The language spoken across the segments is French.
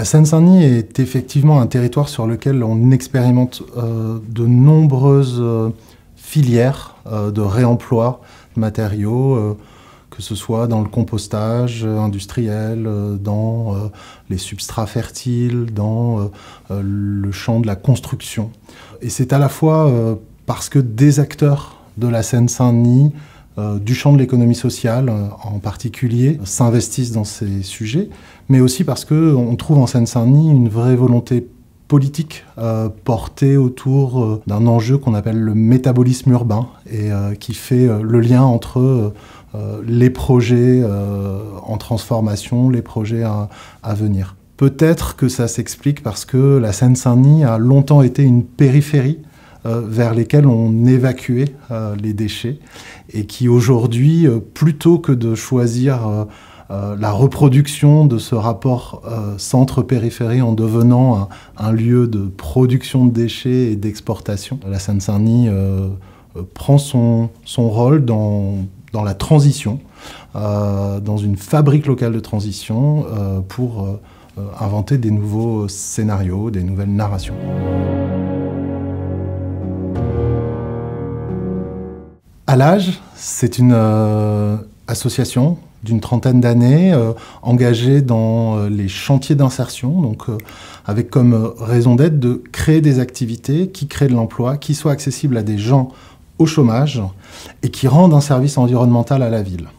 La Seine-Saint-Denis est effectivement un territoire sur lequel on expérimente de nombreuses filières de réemploi de matériaux, que ce soit dans le compostage industriel, dans les substrats fertiles, dans le champ de la construction. Et c'est à la fois parce que des acteurs de la Seine-Saint-Denis, du champ de l'économie sociale en particulier, s'investissent dans ces sujets, mais aussi parce qu'on trouve en Seine-Saint-Denis une vraie volonté politique portée autour d'un enjeu qu'on appelle le métabolisme urbain et qui fait le lien entre les projets en transformation, les projets à venir. Peut-être que ça s'explique parce que la Seine-Saint-Denis a longtemps été une périphérie vers lesquels on évacuait les déchets et qui aujourd'hui, plutôt que de choisir la reproduction de ce rapport centre-périphérie en devenant un lieu de production de déchets et d'exportation, la Seine-Saint-Denis prend son rôle dans la transition, dans une fabrique locale de transition pour inventer des nouveaux scénarios, des nouvelles narrations. Allage, c'est une association d'une trentaine d'années engagée dans les chantiers d'insertion, donc avec comme raison d'être de créer des activités qui créent de l'emploi, qui soient accessibles à des gens au chômage et qui rendent un service environnemental à la ville.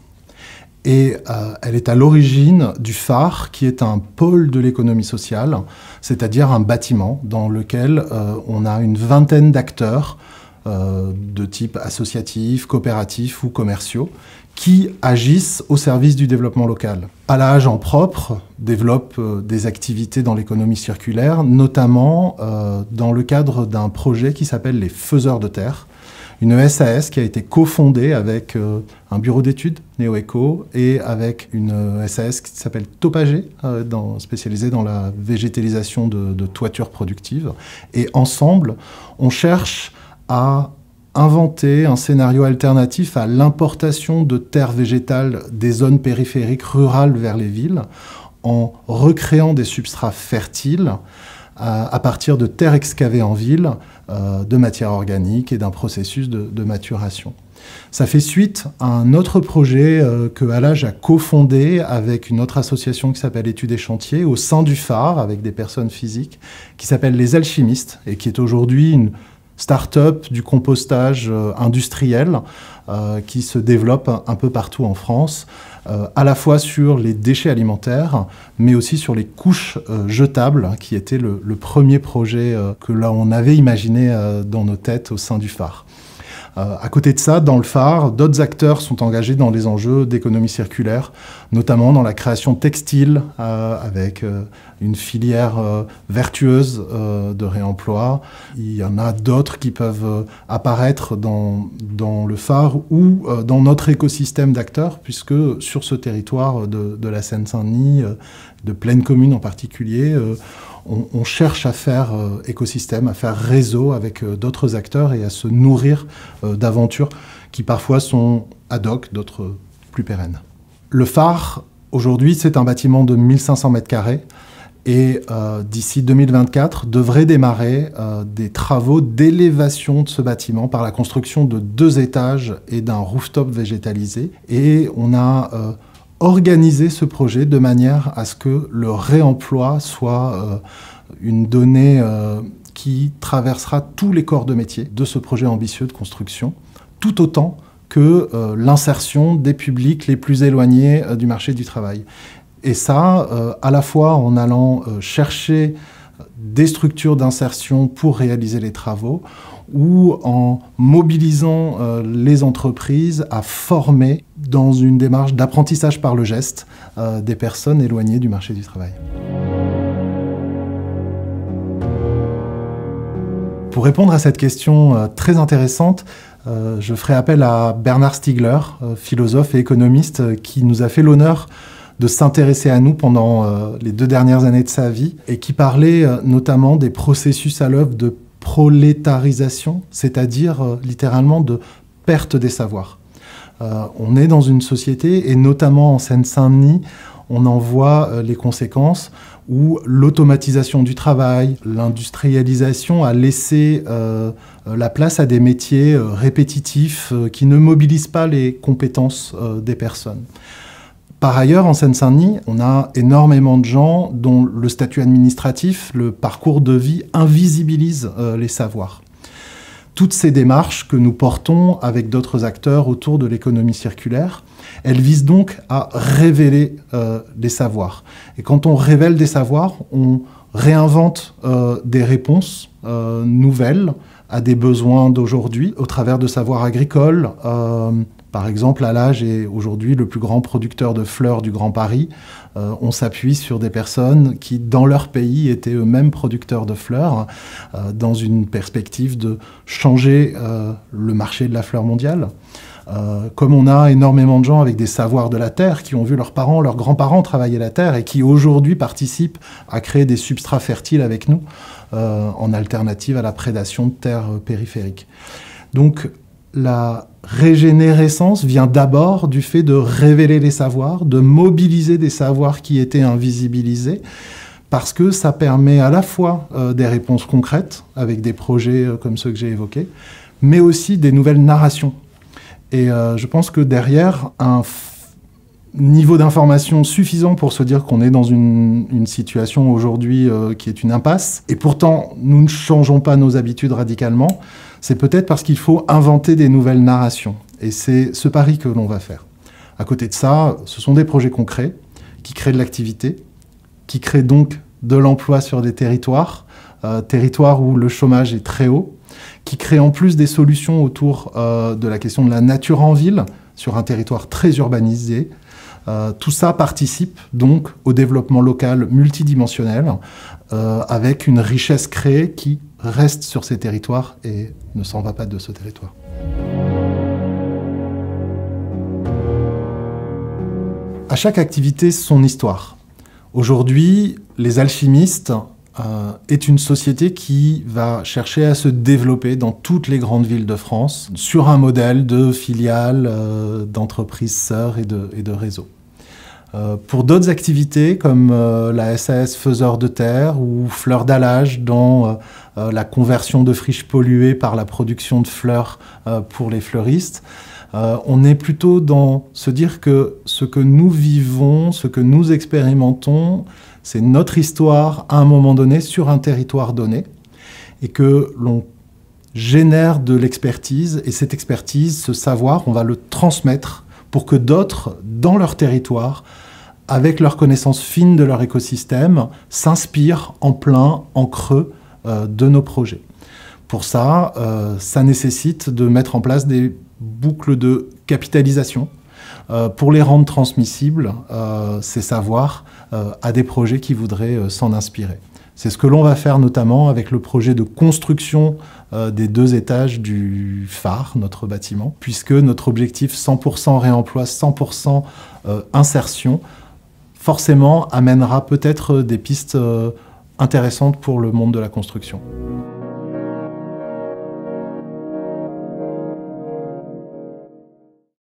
Et elle est à l'origine du phare, qui est un pôle de l'économie sociale, c'est-à-dire un bâtiment dans lequel on a une vingtaine d'acteurs de type associatif, coopératif ou commerciaux, qui agissent au service du développement local. Allage en propre développe des activités dans l'économie circulaire, notamment dans le cadre d'un projet qui s'appelle les Faiseurs de Terre, une SAS qui a été cofondée avec un bureau d'études, NeoEco, et avec une SAS qui s'appelle Topager, spécialisée dans la végétalisation de toitures productives. Et ensemble, on cherche à inventer un scénario alternatif à l'importation de terres végétales des zones périphériques rurales vers les villes, en recréant des substrats fertiles à partir de terres excavées en ville, de matière organique et d'un processus de maturation. Ça fait suite à un autre projet que Allage a cofondé avec une autre association qui s'appelle Études et Chantiers, au sein du phare, avec des personnes physiques, qui s'appelle Les Alchimistes, et qui est aujourd'hui une start-up du compostage industriel qui se développe un peu partout en France, à la fois sur les déchets alimentaires, mais aussi sur les couches jetables, qui était le premier projet que là on avait imaginé dans nos têtes au sein du phare. À côté de ça, dans le phare, d'autres acteurs sont engagés dans les enjeux d'économie circulaire, notamment dans la création textile, avec une filière vertueuse de réemploi. Il y en a d'autres qui peuvent apparaître dans le phare ou dans notre écosystème d'acteurs, puisque sur ce territoire de la Seine-Saint-Denis, de Plaine Commune en particulier, on cherche à faire écosystème, à faire réseau avec d'autres acteurs et à se nourrir d'aventures qui parfois sont ad hoc, d'autres plus pérennes. Le phare, aujourd'hui, c'est un bâtiment de 1500 m² et d'ici 2024, devrait démarrer des travaux d'élévation de ce bâtiment par la construction de 2 étages et d'un rooftop végétalisé. Et on a organiser ce projet de manière à ce que le réemploi soit une donnée qui traversera tous les corps de métier de ce projet ambitieux de construction, tout autant que l'insertion des publics les plus éloignés du marché du travail. Et ça, à la fois en allant chercher des structures d'insertion pour réaliser les travaux, ou en mobilisant les entreprises à former dans une démarche d'apprentissage par le geste des personnes éloignées du marché du travail. Pour répondre à cette question très intéressante, je ferai appel à Bernard Stiegler, philosophe et économiste, qui nous a fait l'honneur de s'intéresser à nous pendant les 2 dernières années de sa vie et qui parlait notamment des processus à l'œuvre de prolétarisation, c'est-à-dire littéralement de perte des savoirs. On est dans une société, et notamment en Seine-Saint-Denis, on en voit les conséquences où l'automatisation du travail, l'industrialisation a laissé la place à des métiers répétitifs qui ne mobilisent pas les compétences des personnes. Par ailleurs, en Seine-Saint-Denis, on a énormément de gens dont le statut administratif, le parcours de vie invisibilise les savoirs. Toutes ces démarches que nous portons avec d'autres acteurs autour de l'économie circulaire, elles visent donc à révéler les savoirs. Et quand on révèle des savoirs, on réinvente des réponses nouvelles à des besoins d'aujourd'hui au travers de savoirs agricoles. Par exemple, Allage est aujourd'hui le plus grand producteur de fleurs du Grand Paris. On s'appuie sur des personnes qui, dans leur pays, étaient eux-mêmes producteurs de fleurs, dans une perspective de changer le marché de la fleur mondiale. Comme on a énormément de gens avec des savoirs de la terre qui ont vu leurs parents, leurs grands-parents travailler la terre et qui aujourd'hui participent à créer des substrats fertiles avec nous en alternative à la prédation de terres périphériques. Donc la régénérescence vient d'abord du fait de révéler les savoirs, de mobiliser des savoirs qui étaient invisibilisés, parce que ça permet à la fois des réponses concrètes avec des projets comme ceux que j'ai évoqués, mais aussi des nouvelles narrations. Et je pense que derrière un niveau d'information suffisant pour se dire qu'on est dans une situation aujourd'hui qui est une impasse, et pourtant nous ne changeons pas nos habitudes radicalement, c'est peut-être parce qu'il faut inventer des nouvelles narrations. Et c'est ce pari que l'on va faire. À côté de ça, ce sont des projets concrets qui créent de l'activité, qui créent donc de l'emploi sur des territoires, territoires où le chômage est très haut, qui créent en plus des solutions autour de la question de la nature en ville, sur un territoire très urbanisé. Tout ça participe donc au développement local multidimensionnel, avec une richesse créée qui reste sur ces territoires et ne s'en va pas de ce territoire. À chaque activité, son histoire. Aujourd'hui, les alchimistes est une société qui va chercher à se développer dans toutes les grandes villes de France sur un modèle de filiales, d'entreprises sœurs et de réseaux. Pour d'autres activités comme la SAS Faiseur de Terre ou Fleurs d'Allage dans la conversion de friches polluées par la production de fleurs pour les fleuristes, on est plutôt dans se dire que ce que nous vivons, ce que nous expérimentons, c'est notre histoire à un moment donné sur un territoire donné et que l'on génère de l'expertise et cette expertise, ce savoir, on va le transmettre pour que d'autres, dans leur territoire, avec leur connaissance fine de leur écosystème, s'inspirent en plein, en creux de nos projets. Pour ça, ça nécessite de mettre en place des boucles de capitalisation pour les rendre transmissibles, ces savoirs, à des projets qui voudraient s'en inspirer. C'est ce que l'on va faire notamment avec le projet de construction des 2 étages du phare, notre bâtiment, puisque notre objectif 100% réemploi, 100% insertion, forcément amènera peut-être des pistes intéressantes pour le monde de la construction.